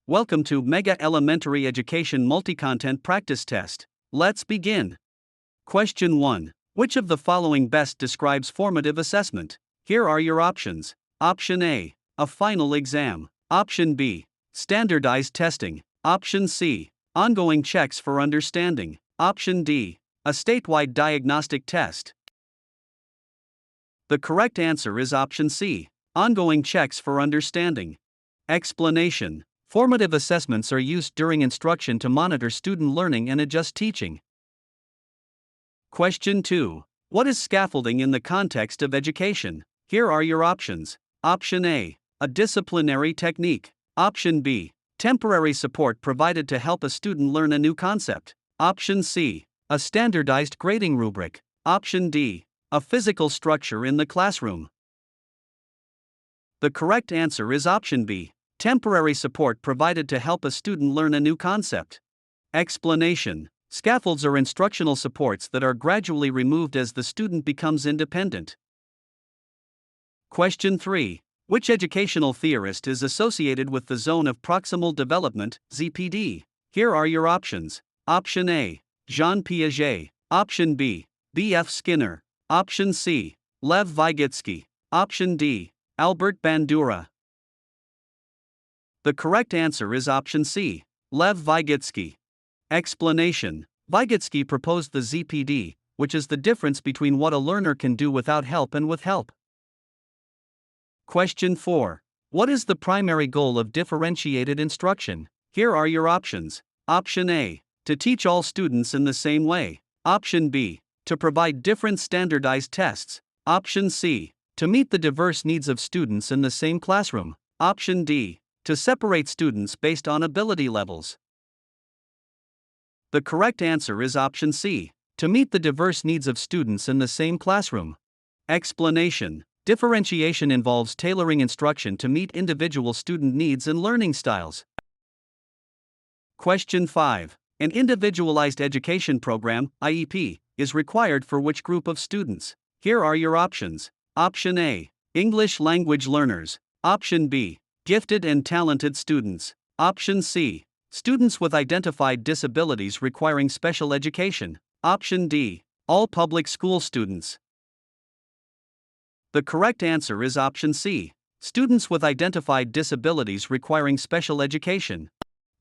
Welcome to Mega Elementary Education Multi-Content Practice Test. Let's begin. Question 1. Which of the following best describes formative assessment? Here are your options. Option A. A final exam. Option B. Standardized testing. Option C. Ongoing checks for understanding. Option D. A statewide diagnostic test. The correct answer is option C. Ongoing checks for understanding. Explanation. Formative assessments are used during instruction to monitor student learning and adjust teaching. Question 2. What is scaffolding in the context of education? Here are your options. Option A. A disciplinary technique. Option B. Temporary support provided to help a student learn a new concept. Option C. A standardized grading rubric. Option D. A physical structure in the classroom. The correct answer is option B. Temporary support provided to help a student learn a new concept. Explanation. Scaffolds are instructional supports that are gradually removed as the student becomes independent. Question 3. Which educational theorist is associated with the Zone of Proximal Development, ZPD? Here are your options. Option A. Jean Piaget. Option B. B.F. Skinner. Option C. Lev Vygotsky. Option D. Albert Bandura. The correct answer is option C. Lev Vygotsky. Explanation. Vygotsky proposed the ZPD, which is the difference between what a learner can do without help and with help. Question 4. What is the primary goal of differentiated instruction? Here are your options. Option A. To teach all students in the same way. Option B. To provide different standardized tests. Option C. To meet the diverse needs of students in the same classroom. Option D. To separate students based on ability levels. The correct answer is option C. To meet the diverse needs of students in the same classroom. Explanation. Differentiation involves tailoring instruction to meet individual student needs and learning styles. Question 5. An individualized education program, IEP, is required for which group of students? Here are your options. Option A. English language learners. Option B. Gifted and talented students. Option C. Students with identified disabilities requiring special education. Option D. All public school students. The correct answer is option C. Students with identified disabilities requiring special education.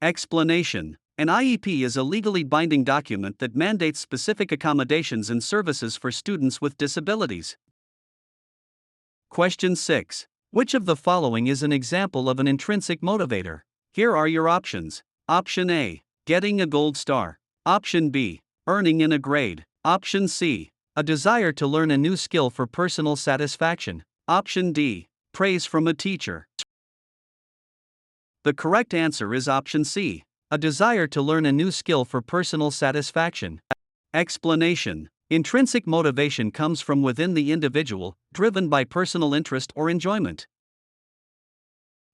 Explanation. An IEP is a legally binding document that mandates specific accommodations and services for students with disabilities. Question 6. Which of the following is an example of an intrinsic motivator? Here are your options. Option A. Getting a gold star. Option B. Earning in a grade. Option C. A desire to learn a new skill for personal satisfaction. Option D. Praise from a teacher. The correct answer is option C. A desire to learn a new skill for personal satisfaction. Explanation. Intrinsic motivation comes from within the individual, driven by personal interest or enjoyment.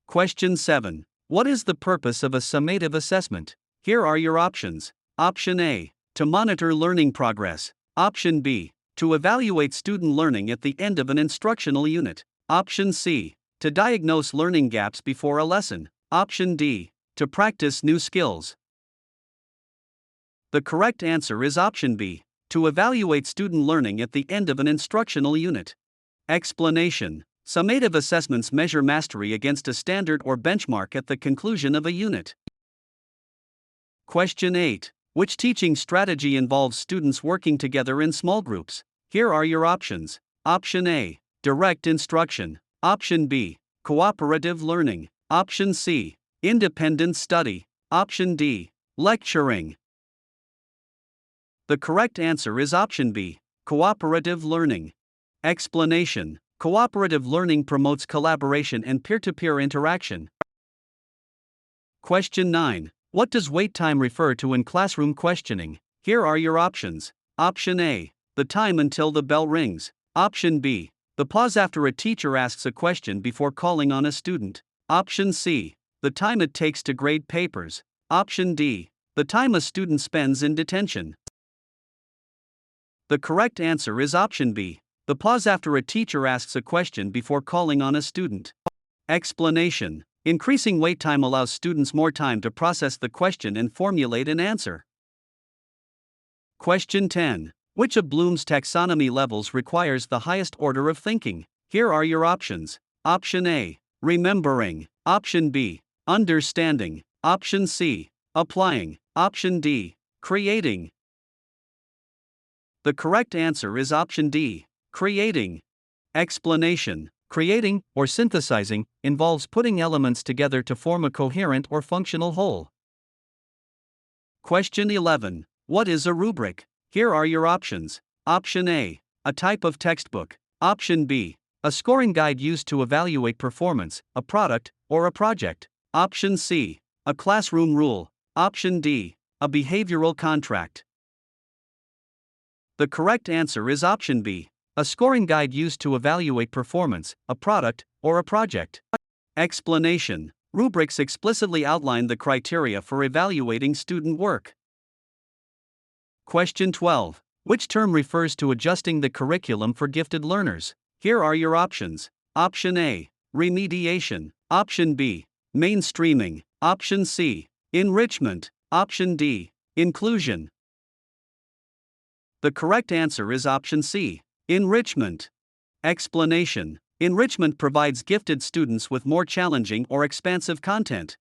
Question 7. What is the purpose of a summative assessment? Here are your options. Option A. To monitor learning progress. Option B. To evaluate student learning at the end of an instructional unit. Option C. To diagnose learning gaps before a lesson. Option D. To practice new skills. The correct answer is option B. To evaluate student learning at the end of an instructional unit. Explanation. Summative assessments measure mastery against a standard or benchmark at the conclusion of a unit. Question 8. Which teaching strategy involves students working together in small groups? Here are your options. Option A. Direct instruction. Option B. Cooperative learning. Option C. Independent study. Option D. Lecturing. The correct answer is option B. Cooperative learning. Explanation. Cooperative learning promotes collaboration and peer-to-peer interaction. Question 9. What does wait time refer to in classroom questioning? Here are your options. Option A. The time until the bell rings. Option B. The pause after a teacher asks a question before calling on a student. Option C. The time it takes to grade papers. Option D. The time a student spends in detention. The correct answer is option B. The pause after a teacher asks a question before calling on a student. Explanation. Increasing wait time allows students more time to process the question and formulate an answer. Question 10. Which of Bloom's taxonomy levels requires the highest order of thinking? Here are your options. Option A. Remembering. Option B. Understanding. Option C. Applying. Option D. Creating. The correct answer is option D. Creating. Explanation. Creating, or synthesizing, involves putting elements together to form a coherent or functional whole. Question 11. What is a rubric? Here are your options. Option A. A type of textbook. Option B. A scoring guide used to evaluate performance, a product, or a project. Option C. A classroom rule. Option D. A behavioral contract. The correct answer is option B. A scoring guide used to evaluate performance, a product, or a project. Explanation. Rubrics explicitly outline the criteria for evaluating student work. Question 12. Which term refers to adjusting the curriculum for gifted learners? Here are your options. Option A. Remediation. Option B. Mainstreaming. Option C. Enrichment. Option D. Inclusion. The correct answer is option C. Enrichment. Explanation. Enrichment provides gifted students with more challenging or expansive content.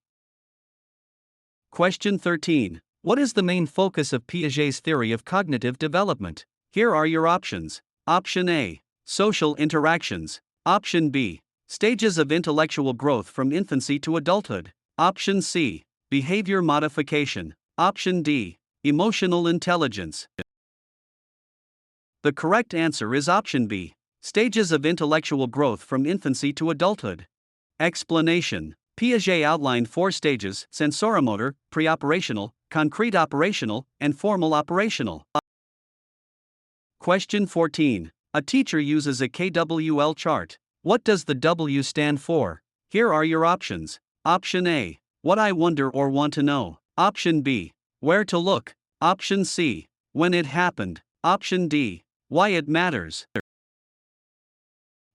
Question 13. What is the main focus of Piaget's theory of cognitive development? Here are your options. Option A. Social interactions. Option B. Stages of intellectual growth from infancy to adulthood. Option C. Behavior modification. Option D. Emotional intelligence. The correct answer is option B. Stages of intellectual growth from infancy to adulthood. Explanation. Piaget outlined 4 stages: sensoromotor, preoperational, concrete operational, and formal operational. Question 14. A teacher uses a KWL chart. What does the W stand for? Here are your options. Option A. What I wonder or want to know. Option B. Where to look. Option C. When it happened. Option D. Why it matters.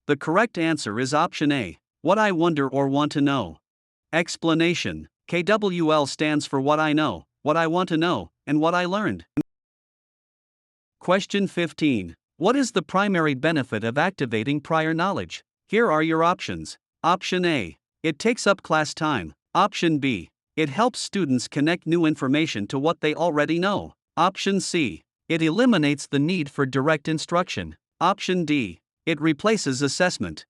The correct answer is option A. What I wonder or want to know. Explanation. KWL stands for what I know, what I want to know, and what I learned. Question 15. What is the primary benefit of activating prior knowledge? Here are your options. Option A. It takes up class time. Option B. It helps students connect new information to what they already know. Option C. It eliminates the need for direct instruction. Option D. It replaces assessment.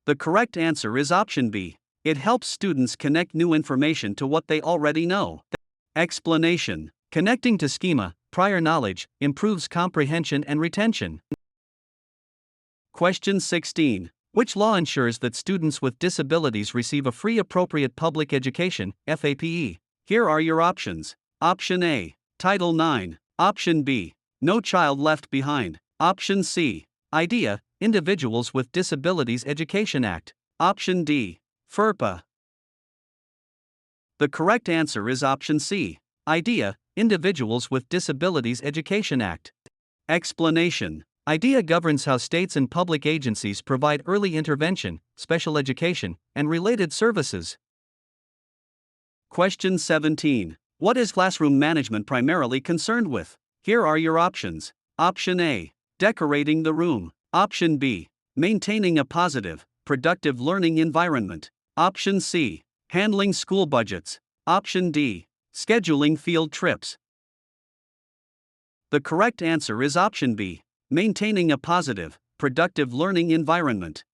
The correct answer is option B. It helps students connect new information to what they already know. Explanation. Connecting to schema, prior knowledge, improves comprehension and retention. Question 16. Which law ensures that students with disabilities receive a free appropriate public education, FAPE? Here are your options. Option A. Title IX. Option B. No Child Left Behind. Option C. IDEA, Individuals with Disabilities Education Act. Option D. FERPA. The correct answer is option C. IDEA, Individuals with Disabilities Education Act. Explanation. IDEA governs how states and public agencies provide early intervention, special education, and related services. Question 17. What is classroom management primarily concerned with? Here are your options. Option A. Decorating the room. Option B. Maintaining a positive, productive learning environment. Option C. Handling school budgets. Option D. Scheduling field trips. The correct answer is option B. Maintaining a positive, productive learning environment.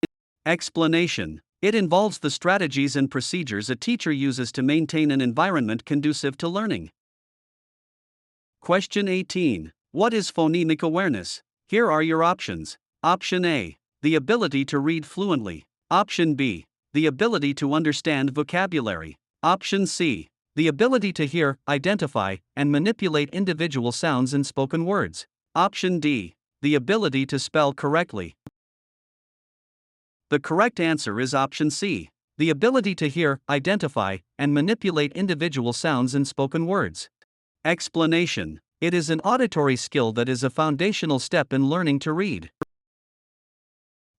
Explanation. It involves the strategies and procedures a teacher uses to maintain an environment conducive to learning. Question 18. What is phonemic awareness? Here are your options. Option A. The ability to read fluently. Option B. The ability to understand vocabulary. Option C. The ability to hear, identify, and manipulate individual sounds in spoken words. Option D. The ability to spell correctly. The correct answer is option C. The ability to hear, identify, and manipulate individual sounds in spoken words. Explanation. It is an auditory skill that is a foundational step in learning to read.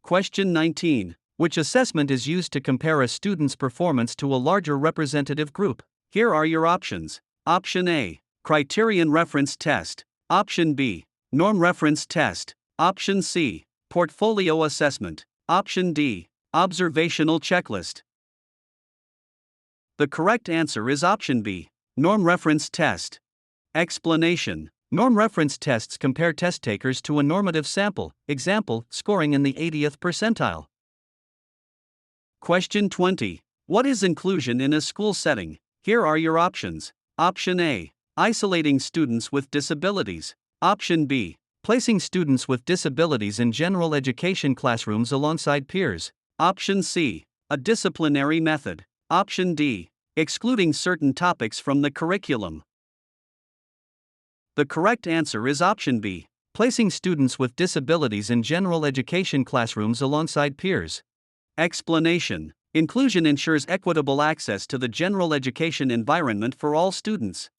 Question 19. Which assessment is used to compare a student's performance to a larger representative group? Here are your options. Option A, Criterion Reference Test. Option B, Norm Reference Test. Option C, Portfolio Assessment. Option D, Observational Checklist. The correct answer is option B, Norm Reference Test. Explanation. Norm reference tests compare test takers to a normative sample, example, scoring in the 80th percentile. Question 20. What is inclusion in a school setting? Here are your options. Option A, isolating students with disabilities. Option B, placing students with disabilities in general education classrooms alongside peers. Option C, a disciplinary method. Option D, excluding certain topics from the curriculum. The correct answer is option B, placing students with disabilities in general education classrooms alongside peers. Explanation. Inclusion ensures equitable access to the general education environment for all students.